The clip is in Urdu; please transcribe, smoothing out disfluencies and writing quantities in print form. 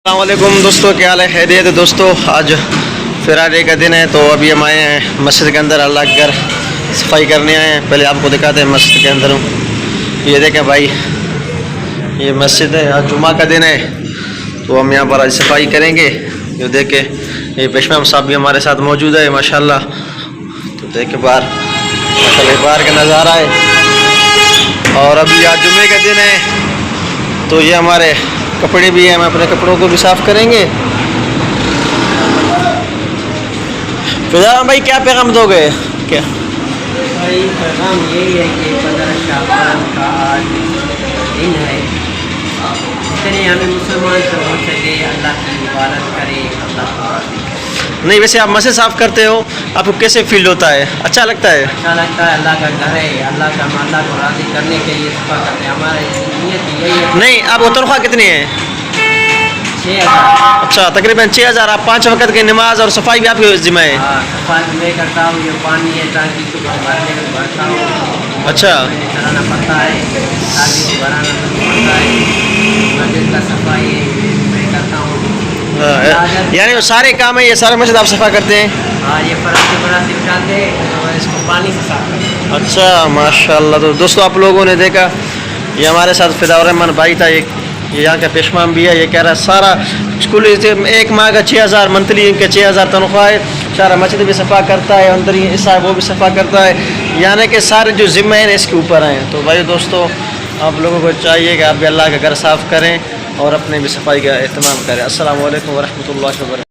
السلام علیکم دوستوں، کیا حال ہے؟ خیریت ہے دوستوں؟ آج فرائیڈے کا دن ہے تو ابھی ہم آئے ہیں مسجد کے اندر، اللہ کے گھر صفائی کرنے آئے ہیں۔ پہلے آپ کو دکھاتے ہیں مسجد کے اندر ہوں، یہ دیکھیں بھائی، یہ مسجد ہے، آج جمعہ کا دن ہے تو ہم یہاں پر آج صفائی کریں گے۔ یہ دیکھیں، یہ پیشمام صاحب بھی ہمارے ساتھ موجود ہے ماشاءاللہ۔ تو دیکھیں باہر ماشاءاللہ باہر کا نظارہ ہے، اور ابھی آج جمعے کا دن ہے تو یہ ہمارے کپڑے بھی ہیں، ہم اپنے کپڑوں کو بھی صاف کریں گے۔ فضا بھائی کیا پیغام دو گے؟ کیا بھائی پیغام یہی ہے کہ 15 شعبان کا آج دن ہے، اتنے ہمیں مسلمان سے ہو سکے اللہ کی عبادت کرے، اللہ کو راضی کرے۔ نہیں، ویسے آپ مسجد صاف کرتے ہو، آپ کو کیسے فیل ہوتا ہے؟ اچھا لگتا ہے؟ اچھا لگتا ہے، اللہ کا گھر ہے، اللہ کو راضی کرنے کے لیے صفا کرتے ہیں۔ ہمارے نیت یہی ہے۔ نہیں، آپ کو تنخواہ کتنی ہے؟ 6000۔ اچھا، تقریباً 6000۔ آپ 5 وقت کی نماز اور صفائی بھی آپ کے ذمہ ہے؟ ہاں، صفائی میں کرتا ہوں، یہ پانی ہے ٹانکی کو بھرنے میں بھرتا ہوں، اچھا، چلانا پڑتا ہے، ٹانکی کو بھرانا پڑتا ہے، مسجد کا صفائی میں کرتا ہوں۔ یعنی وہ سارے کام ہیں، یہ سارے مسجد آپ صفا کرتے ہیں؟ ہاں، یہ مناسب ڈالتے ہیں اور اس کو پانی سے صاف کرتے ہیں۔ اچھا ماشاءاللہ۔ تو دوستوں، آپ لوگوں نے دیکھا، یہ ہمارے ساتھ فدا الرحمن بھائی تھا، یہ یہاں کا پیشمام بھی ہے۔ یہ کہہ رہا ہے سارا اسکول ایک ماہ کا 6000 منتھلی ان کے 6000 تنخواہ ہے، سارا مسجد بھی صفا کرتا ہے، اندر ہی صاحب وہ بھی صفا کرتا ہے، یعنی کہ سارے جو ذمہ ہیں اس کے اوپر ہیں۔ تو بھائی دوستوں، آپ لوگوں کو چاہیے کہ آپ بھی اللہ کا گھر صاف کریں اور اپنے بھی صفائی کا اہتمام کریں۔ السلام علیکم ورحمۃ اللہ وبرکاتہ۔